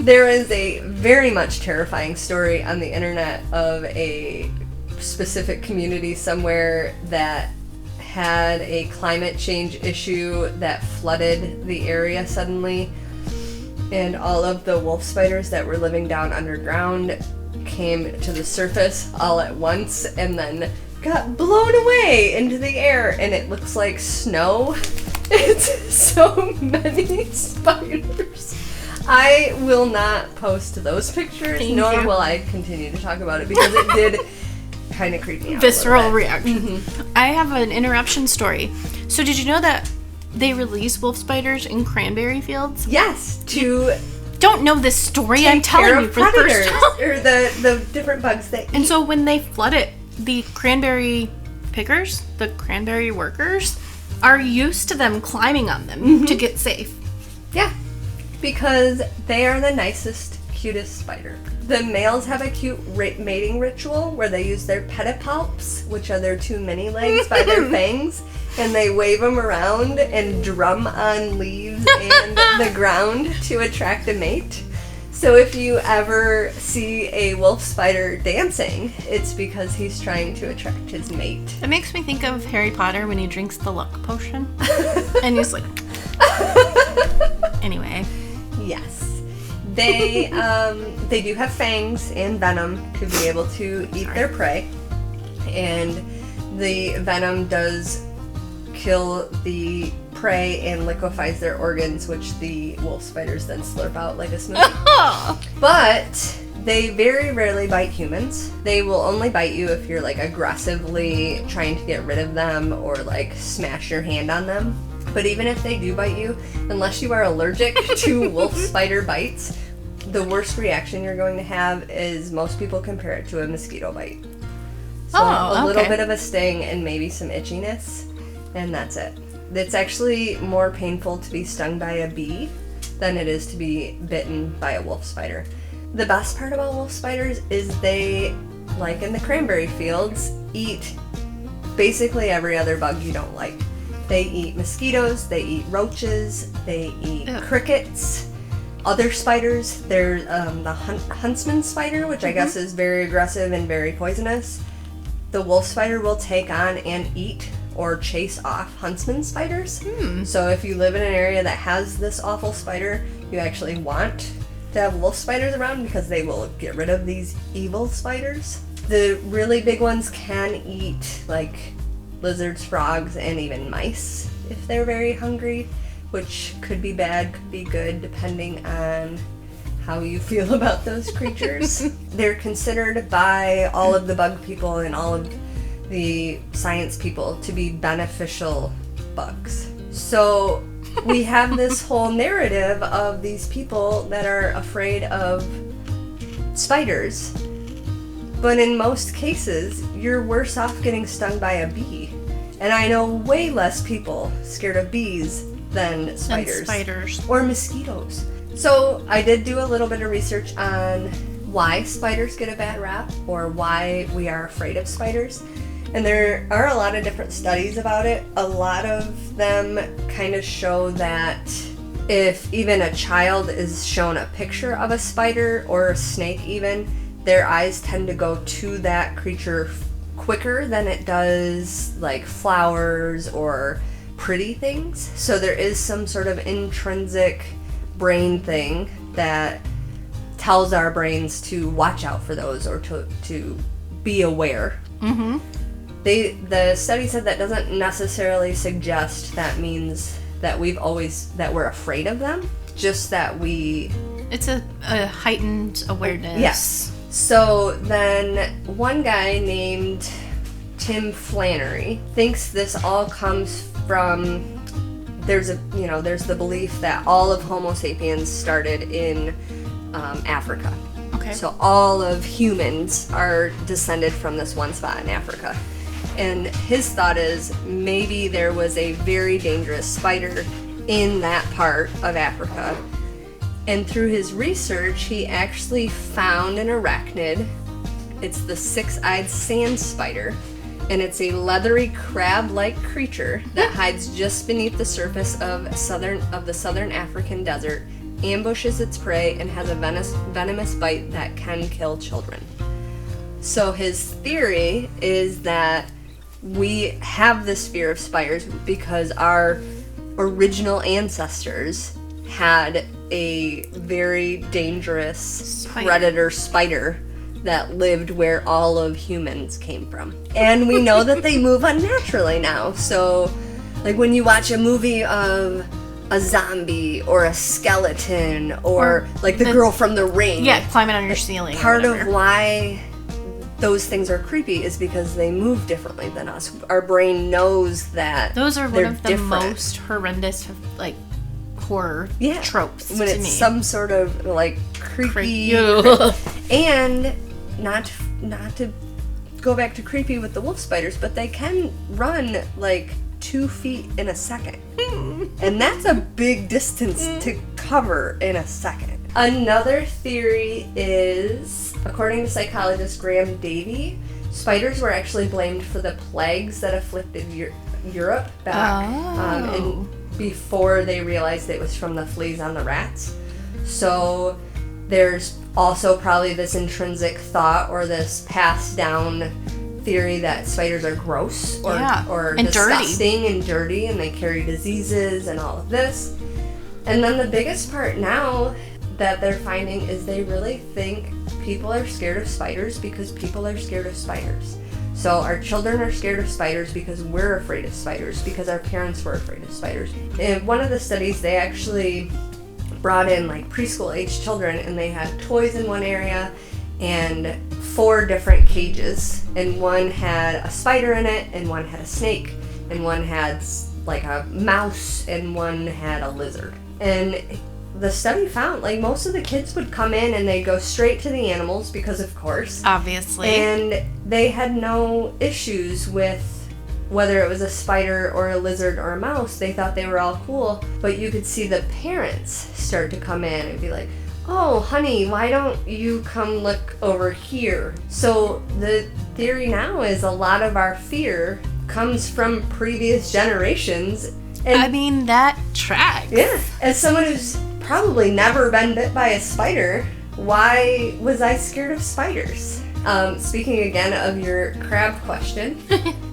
There is a very much terrifying story on the internet of a specific community somewhere that had a climate change issue that flooded the area suddenly, and all of the wolf spiders that were living down underground came to the surface all at once and then got blown away into the air, and it looks like snow. It's so many spiders. I will not post those pictures, nor will I continue to talk about it, because it did kind of creep me out. Visceral reaction. I have an interruption story. So did you know that they release wolf spiders in cranberry fields? Yes, to don't know this story. I'm telling you for the first time. Or the different bugs that And so when they flood it, the cranberry pickers, the cranberry workers, are used to them climbing on them to get safe. Yeah, because they are the nicest, cutest spider. The males have a cute mating ritual where they use their pedipalps, which are their two mini legs by their fangs, and they wave them around and drum on leaves and the ground to attract a mate. So if you ever see a wolf spider dancing, it's because he's trying to attract his mate. It makes me think of Harry Potter when he drinks the luck potion. And he's like... Anyway. Yes. They do have fangs and venom to be able to eat their prey. And the venom does kill the prey and liquefies their organs, which the wolf spiders then slurp out like a smoothie. But they very rarely bite humans. They will only bite you if you're like aggressively trying to get rid of them or like smash your hand on them. But even if they do bite you, unless you are allergic to wolf spider bites, the worst reaction you're going to have is most people compare it to a mosquito bite. So a little bit of a sting and maybe some itchiness, and that's it. It's actually more painful to be stung by a bee than it is to be bitten by a wolf spider. The best part about wolf spiders is they, like in the cranberry fields, eat basically every other bug you don't like. They eat mosquitoes, they eat roaches, they eat crickets, other spiders. There's the huntsman spider, which I guess is very aggressive and very poisonous. The wolf spider will take on and eat or chase off huntsman spiders. So if you live in an area that has this awful spider, you actually want to have wolf spiders around because they will get rid of these evil spiders. The really big ones can eat like lizards, frogs, and even mice if they're very hungry, which could be bad, could be good, depending on how you feel about those creatures. They're considered by all of the bug people and all of the science people to be beneficial bugs. So we have this whole narrative of these people that are afraid of spiders, but in most cases, you're worse off getting stung by a bee. And I know way less people scared of bees than spiders. And spiders. Or mosquitoes. So I did do a little bit of research on why spiders get a bad rap or why we are afraid of spiders. And there are a lot of different studies about it. A lot of them kind of show that if even a child is shown a picture of a spider or a snake even, their eyes tend to go to that creature quicker than it does like flowers or pretty things. So there is some sort of intrinsic brain thing that tells our brains to watch out for those or to be aware. Mm-hmm. The study said that doesn't necessarily suggest that means that that we're afraid of them, just that it's a heightened awareness. Yes. So then one guy named Tim Flannery thinks this all comes from, there's the belief that all of Homo sapiens started in Africa. Okay. So all of humans are descended from this one spot in Africa. And his thought is maybe there was a very dangerous spider in that part of Africa. And through his research, he actually found an arachnid. It's the six-eyed sand spider. And it's a leathery crab-like creature that hides just beneath the surface of the southern African desert, ambushes its prey, and has a venomous bite that can kill children. So his theory is that we have this fear of spiders because our original ancestors had a very dangerous predator spider that lived where all of humans came from. And we know that they move unnaturally now. So, like when you watch a movie of a zombie or a skeleton or like the girl from The Ring. Yeah, climbing on your ceiling. Part of why those things are creepy is because they move differently than us. Our brain knows that those are one of the different. most horrendous, like, horror tropes when to it's me. some sort of like creepy and not to go back to creepy with the wolf spiders, but they can run like 2 feet in a second. And that's a big distance to cover in a second. Another theory is, according to psychologist Graham Davey, spiders were actually blamed for the plagues that afflicted Europe back and before they realized it was from the fleas on the rats. So there's also probably this intrinsic thought or this passed down theory that spiders are gross or and disgusting and dirty and they carry diseases and all of this. And then the biggest part now that they're finding is they really think people are scared of spiders because people are scared of spiders. So our children are scared of spiders because we're afraid of spiders, because our parents were afraid of spiders. In one of the studies, they actually brought in like preschool age children and they had toys in one area and 4 different cages, and one had a spider in it, and one had a snake, and one had like a mouse, and one had a lizard. And the study found like most of the kids would come in and they'd go straight to the animals because of course. Obviously. And they had no issues with whether it was a spider or a lizard or a mouse. They thought they were all cool. But you could see the parents start to come in and be like, oh, honey, why don't you come look over here? So the theory now is a lot of our fear comes from previous generations. And I mean, that tracks. yeah, as someone who's probably never been bit by a spider, why was I scared of spiders? Speaking again of your crab question,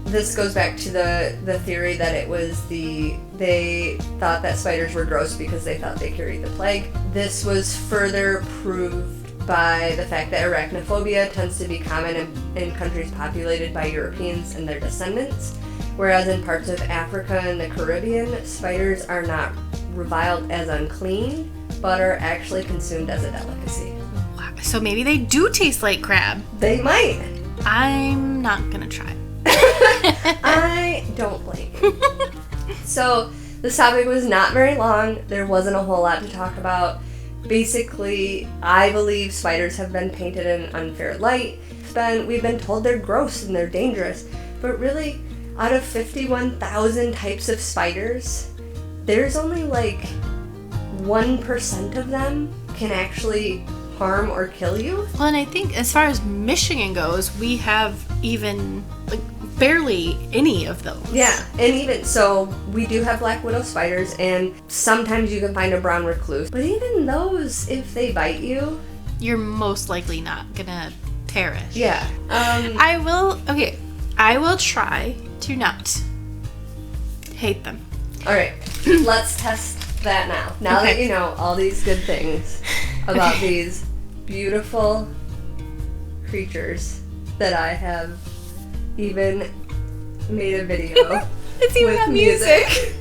this goes back to the theory that it was they thought that spiders were gross because they thought they carried the plague. This was further proved by the fact that arachnophobia tends to be common in countries populated by Europeans and their descendants, whereas in parts of Africa and the Caribbean, spiders are not reviled as unclean, but are actually consumed as a delicacy. Wow. So maybe they do taste like crab. They might. I'm not gonna try. I don't blame you. So this topic was not very long. There wasn't a whole lot to talk about. Basically, I believe spiders have been painted in an unfair light. We've been told they're gross and they're dangerous, but really, out of 51,000 types of spiders, there's only like 1% of them can actually harm or kill you. Well, and I think as far as Michigan goes, we have even like barely any of those. Yeah, and even so, we do have black widow spiders, and sometimes you can find a brown recluse. But even those, if they bite you, you're most likely not gonna perish. Yeah. I will try to not hate them. All right, let's test that now. Now that you know all these good things about these beautiful creatures that I have even made a video it's even got music.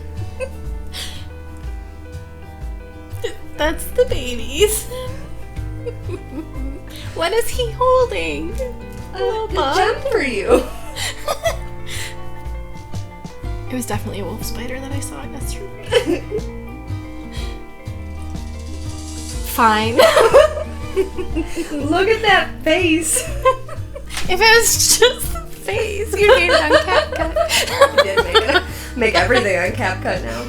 That's the babies. What is he holding? A gem for you. It was definitely a wolf spider that I saw yesterday. Fine. Look at that face. If it was just the face, you made it on CapCut. I did make everything on CapCut now.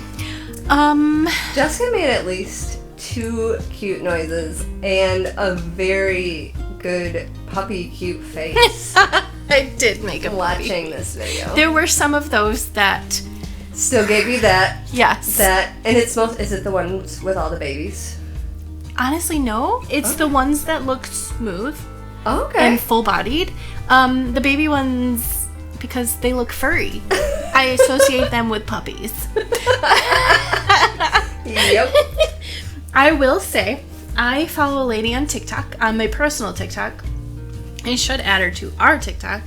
Jessica made at least 2 cute noises and a very good puppy cute face. I did make a watching this video. There were some of those that still gave you that. Yes. That, and it's most. Is it the ones with all the babies? Honestly, no. It's the ones that look smooth. Okay. And full-bodied. The baby ones, because they look furry, I associate them with puppies. Yep. I will say, I follow a lady on TikTok, on my personal TikTok. I should add her to our TikTok,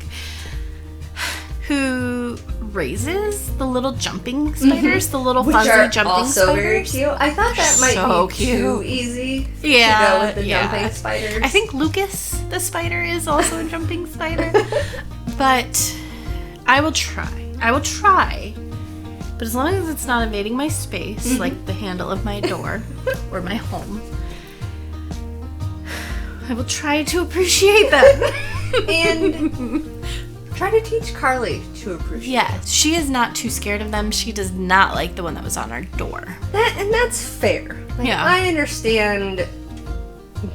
who raises the little jumping spiders, the little fuzzy jumping spiders. Which are also very cute. I thought that might be too easy to go with the jumping spiders. I think Lucas, the spider, is also a jumping spider. But I will try. But as long as it's not invading my space, like the handle of my door or my home, I will try to appreciate them. And try to teach Carly to appreciate them. Yeah, she is not too scared of them. She does not like the one that was on our door. And that's fair. Like, yeah. I understand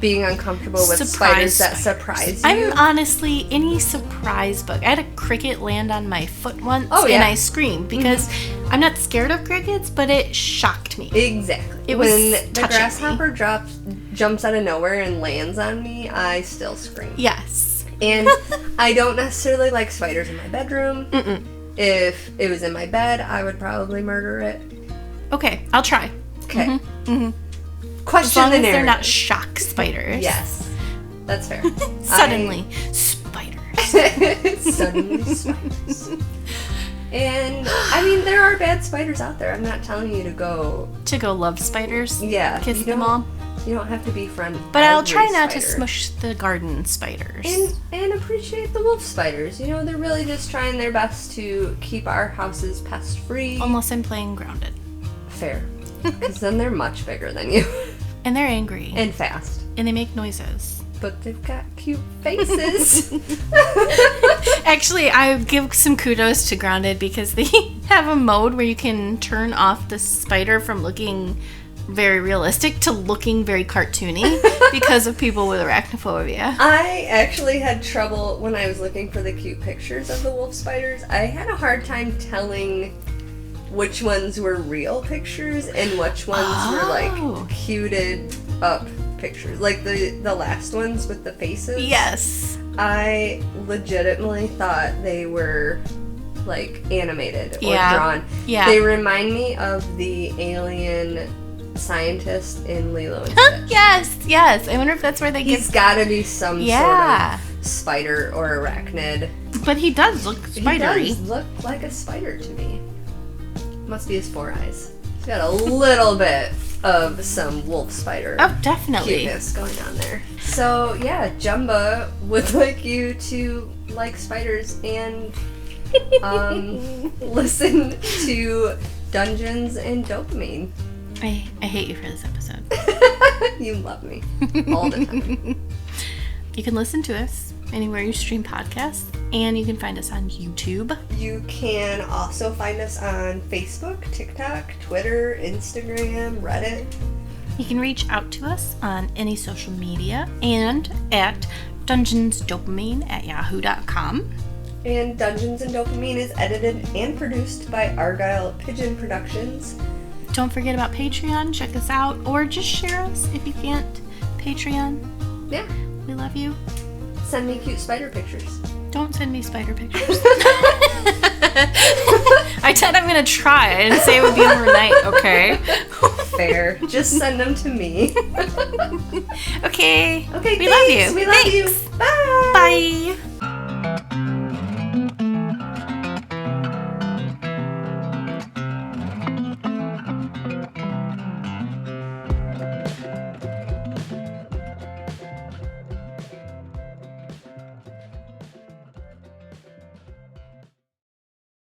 being uncomfortable with spiders that surprise you. I'm honestly, any surprise bug. I had a cricket land on my foot once, and I screamed because I'm not scared of crickets, but it shocked me. Exactly. It was when the touching grasshopper jumps out of nowhere and lands on me, I still scream. Yes. And I don't necessarily like spiders in my bedroom. If it was in my bed, I would probably murder it. Okay, I'll try. Okay. Question the narrative. As long as they're not shock spiders. Yes. That's fair. Suddenly, spiders. Suddenly spiders. And, I mean, there are bad spiders out there. I'm not telling you to go love spiders. Yeah. Kiss them all. You don't have to befriend But I'll try not to smush the garden spiders. And appreciate the wolf spiders. You know, they're really just trying their best to keep our houses pest-free. Unless I'm playing grounded. Fair. Because then they're much bigger than you. And they're angry. And fast. And they make noises. But they've got cute faces. Actually, I give some kudos to Grounded because they have a mode where you can turn off the spider from looking very realistic to looking very cartoony because of people with arachnophobia. I actually had trouble when I was looking for the cute pictures of the wolf spiders. I had a hard time telling which ones were real pictures and which ones were like cuted up pictures. Like the last ones with the faces. Yes. I legitimately thought they were like animated or drawn. Yeah. They remind me of the alien scientist in Lilo and Stitch. Yes. I wonder if that's where they get... He's gotta be some sort of spider or arachnid. But he does look spidery. He does look like a spider to me. Must be his 4 eyes. He's got a little bit of some wolf spider cuteness going on there. So yeah, Jumba would like you to like spiders and listen to Dungeons and Dopamine. I hate you for this episode. You love me all the time. You can listen to us anywhere you stream podcasts, and you can find us on YouTube. You can also find us on Facebook, TikTok, Twitter, Instagram, Reddit. You can reach out to us on any social media and at dungeonsdopamine@yahoo.com. And Dungeons and Dopamine is edited and produced by Argyle Pigeon Productions. Don't forget about Patreon. Check us out, or just share us if you can't. Patreon. Yeah. We love you. Send me cute spider pictures. Don't send me spider pictures. I said I'm gonna try. I didn't say it would be overnight, okay? Fair. Just send them to me. Okay. Okay, We thanks. love you. We love you. Thanks. Bye. Bye.